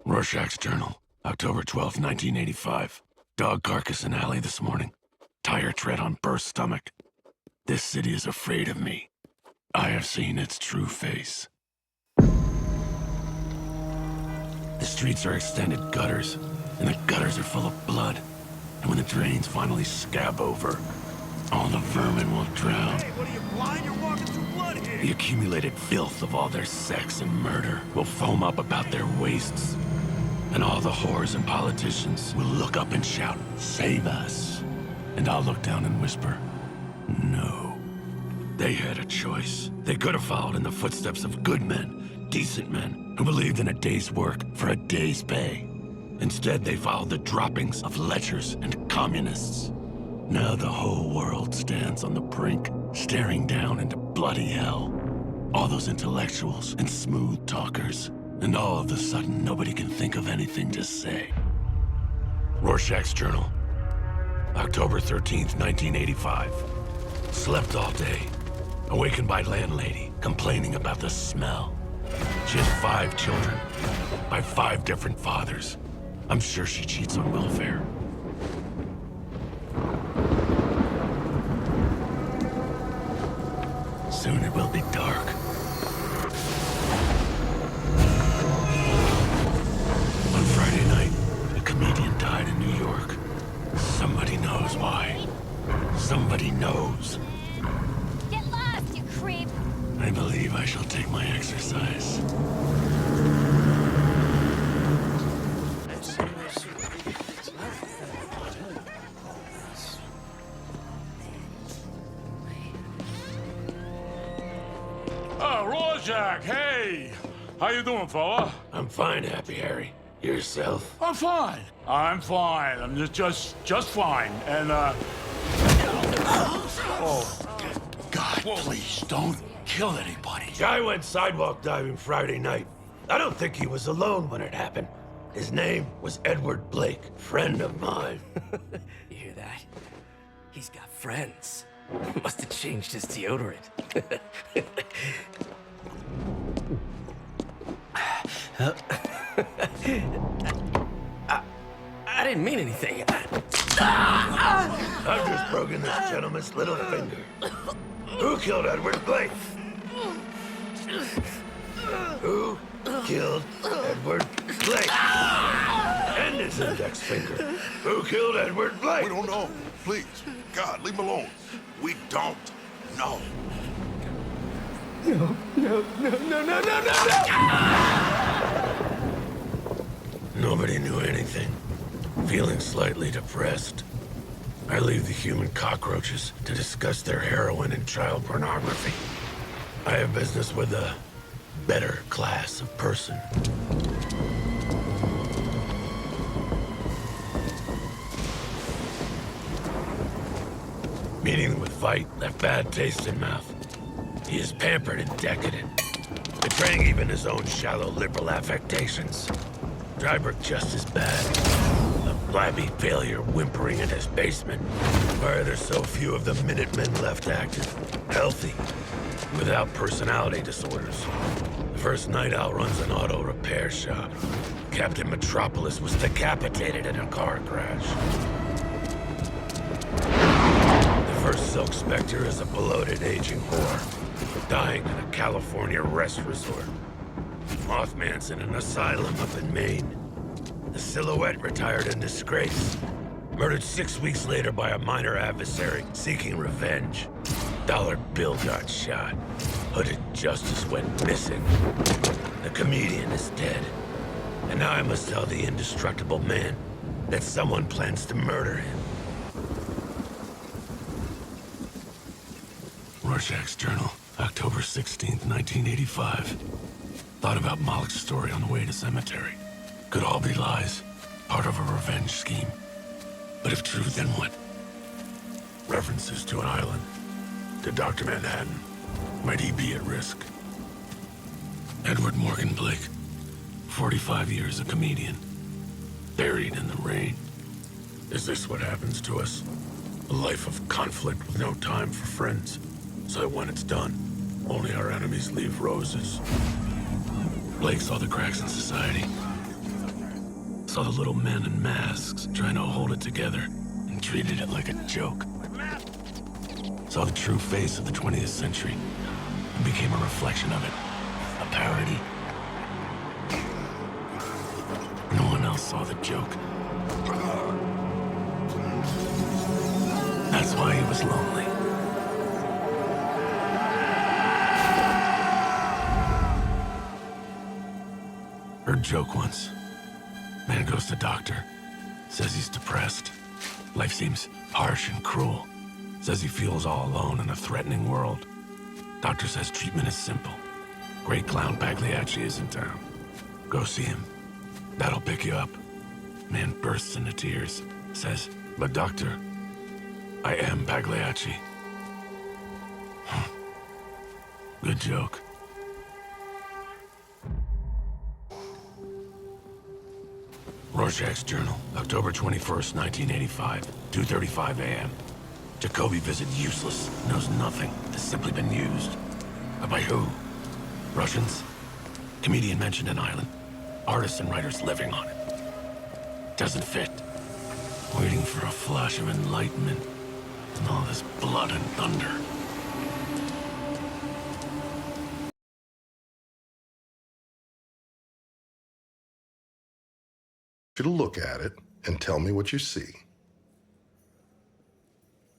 Rorschach Journal, October 12th, 1985. Dog carcass in alley this morning. Tire tread on burst stomach. This city is afraid of me. I have seen its true face. The streets are extended gutters, and the gutters are full of blood. And when the drains finally scab over, all the vermin will drown. Hey, what are you, blind? You're walking through blood here! The accumulated filth of all their sex and murder will foam up about their waists. And all the whores and politicians will look up and shout, "Save us!" And I'll look down and whisper, "No." They had a choice. They could have followed in the footsteps of good men, decent men, who believed in a day's work for a day's pay. Instead, they followed the droppings of lechers and communists. Now the whole world stands on the brink, staring down into bloody hell. All those intellectuals and smooth talkers, and all of a sudden nobody can think of anything to say. Rorschach's Journal, October 13th, 1985. Slept all day. Awakened by landlady, complaining about the smell. She has 5 children, by 5 different fathers. I'm sure she cheats on welfare. Soon it will be dark. On Friday night, a comedian died in New York. Somebody knows why. Somebody knows. Get lost, you creep! I believe I shall take my exercise. Rorschach, hey! How you doing, fella? I'm fine, Happy Harry. Yourself? I'm fine. I'm fine. I'm just fine. And, oh. God, please, don't kill anybody. Guy went sidewalk diving Friday night. I don't think he was alone when it happened. His name was Edward Blake, friend of mine. You hear that? He's got friends. Must have changed his deodorant. I didn't mean anything. I've just broken this gentleman's little finger. Who killed Edward Blake? Who killed Edward Blake? And his index finger. Who killed Edward Blake? We don't know. Please, God, leave him alone. We don't know. No. Nobody knew anything. Feeling slightly depressed. I leave the human cockroaches to discuss their heroin and child pornography. I have business with a better class of person. Meeting with Veidt left bad taste in mouth. He is pampered and decadent, betraying even his own shallow liberal affectations. Dryberg just as bad. A flabby failure whimpering in his basement. Why are there so few of the Minutemen left active, healthy, without personality disorders? The first Night Owl runs an auto repair shop. Captain Metropolis was decapitated in a car crash. The first Silk Spectre is a bloated, aging whore, dying in a California rest resort. Mothman's in an asylum up in Maine. The Silhouette retired in disgrace. Murdered 6 weeks later by a minor adversary seeking revenge. Dollar Bill got shot. Hooded Justice went missing. The comedian is dead. And now I must tell the indestructible man that someone plans to murder him. Rorschach's Journal, October 16th, 1985. Thought about Moloch's story on the way to cemetery. Could all be lies, part of a revenge scheme. But if true, then what? References to an island, to Dr. Manhattan. Might he be at risk? Edward Morgan Blake, 45 years a comedian, buried in the rain. Is this what happens to us? A life of conflict with no time for friends. So that when it's done, only our enemies leave roses. Blake saw the cracks in society. Saw the little men in masks trying to hold it together and treated it like a joke. Saw the true face of the 20th century and became a reflection of it. A parody. No one else saw the joke. That's why he was lonely. Heard joke once. Man goes to doctor. Says he's depressed. Life seems harsh and cruel. Says he feels all alone in a threatening world. Doctor says treatment is simple. Great clown Pagliacci is in town. Go see him. That'll pick you up. Man bursts into tears. Says, but doctor, I am Pagliacci. Good joke. Rorschach Journal, October 21st, 1985, 2:35 a.m. Jacoby visit useless, knows nothing, has simply been used. But by who? Russians? Comedian mentioned an island. Artists and writers living on it. Doesn't fit. Waiting for a flash of enlightenment. And all this blood and thunder. You to look at it and tell me what you see.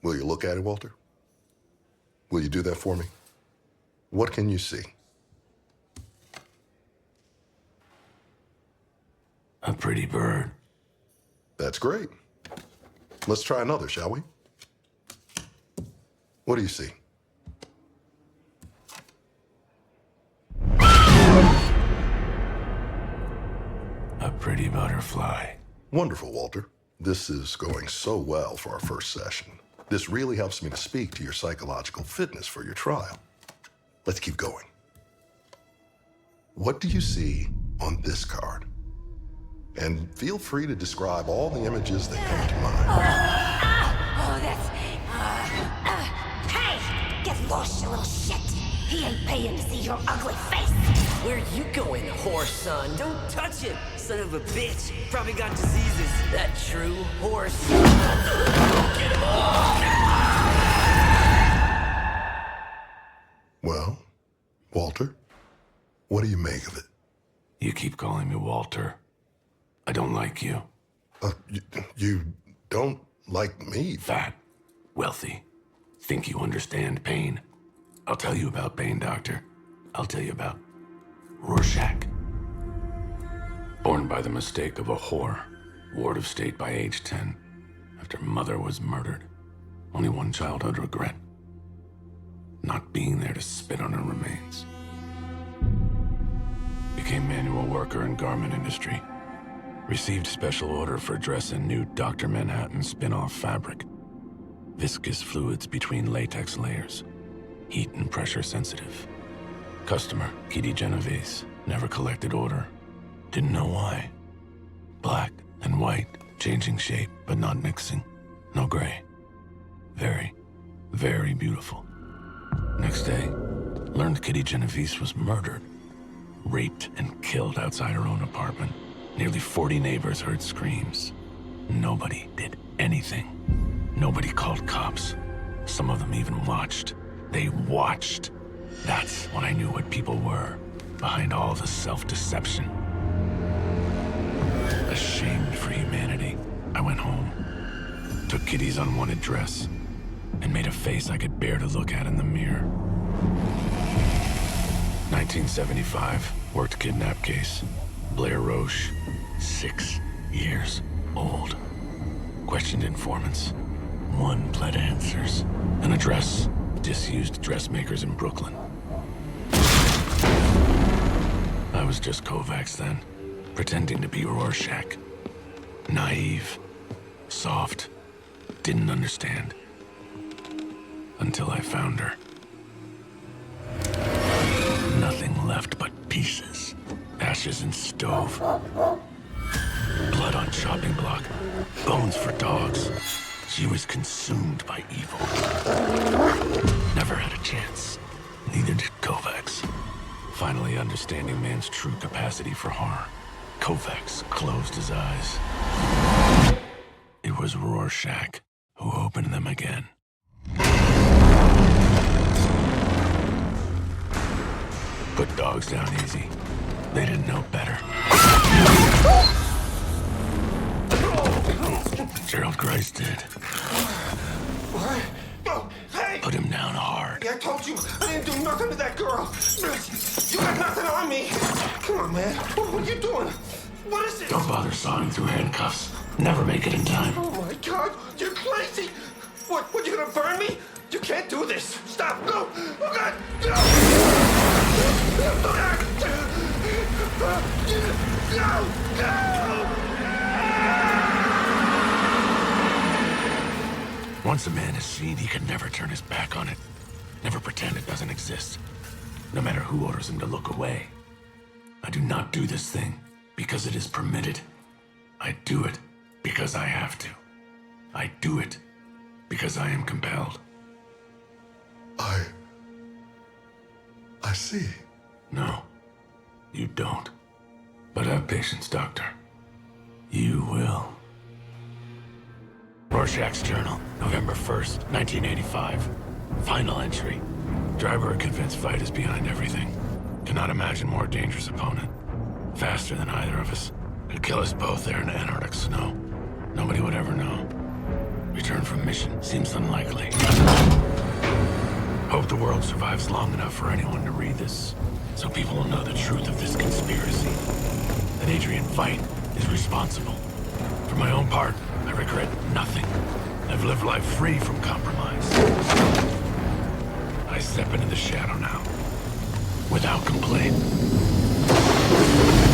Will you look at it, Walter? Will you do that for me? What can you see? A pretty bird. That's great. Let's try another, shall we? What do you see? A pretty butterfly. Wonderful, Walter. This is going so well for our first session. This really helps me to speak to your psychological fitness for your trial. Let's keep going. What do you see on this card? And feel free to describe all the images that come to mind. Oh, that's... Hey! Get lost, you little shit! He ain't paying to see your ugly face! Where you going, whore son? Don't touch him, son of a bitch. Probably got diseases. That true horse. Get him off! Well, Walter, what do you make of it? You keep calling me Walter. I don't like you. You don't like me? Fat. Wealthy. Think you understand pain. I'll tell you about pain, Doctor. I'll tell you about Rorschach. Born by the mistake of a whore. Ward of state by age 10. After mother was murdered. Only one childhood regret. Not being there to spit on her remains. Became manual worker in garment industry. Received special order for dress in new Dr. Manhattan spin-off fabric. Viscous fluids between latex layers. Heat and pressure sensitive. Customer, Kitty Genovese. Never collected order. Didn't know why. Black and white, changing shape, but not mixing. No gray. Very, very beautiful. Next day, learned Kitty Genovese was murdered. Raped and killed outside her own apartment. Nearly 40 neighbors heard screams. Nobody did anything. Nobody called cops. Some of them even watched. They watched. That's when I knew what people were, behind all the self-deception. Ashamed for humanity, I went home, took Kitty's unwanted dress, and made a face I could bear to look at in the mirror. 1975, worked kidnap case. Blair Roche, 6 years old. Questioned informants. One pled answers. An address, disused dressmakers in Brooklyn. I was just Kovacs then, pretending to be Rorschach. Naive, soft, didn't understand. Until I found her. Nothing left but pieces. Ashes in stove. Blood on chopping block. Bones for dogs. She was consumed by evil. Never had a chance. Neither did Kovacs. Finally understanding man's true capacity for horror. Kovacs closed his eyes. It was Rorschach who opened them again. Put dogs down easy. They didn't know better. Gerald Grice did. What? Oh, hey! Put him down hard. I told you, I didn't do nothing to that girl. You got nothing on me. Come on, man. What are you doing? What is it? Don't bother sawing through handcuffs. Never make it in time. Oh my God, you're crazy. What, you gonna burn me? You can't do this. Stop, no. Oh God, no. No. Once a man is seen, he can never turn his back on it. Never pretend it doesn't exist. No matter who orders him to look away. I do not do this thing because it is permitted. I do it because I have to. I do it because I am compelled. I see. No, you don't. But have patience, Doctor. You will. Rorschach's Journal, November 1st, 1985. Final entry. Dryberg convinced fight is behind everything. Cannot imagine more dangerous opponent. Faster than either of us. Could kill us both there in the Antarctic snow. Nobody would ever know. Return from mission seems unlikely. Hope the world survives long enough for anyone to read this, so people will know the truth of this conspiracy. That Adrian Veidt is responsible. For my own part, I regret nothing. I've lived life free from compromise. I step into the shadow now, without complaint.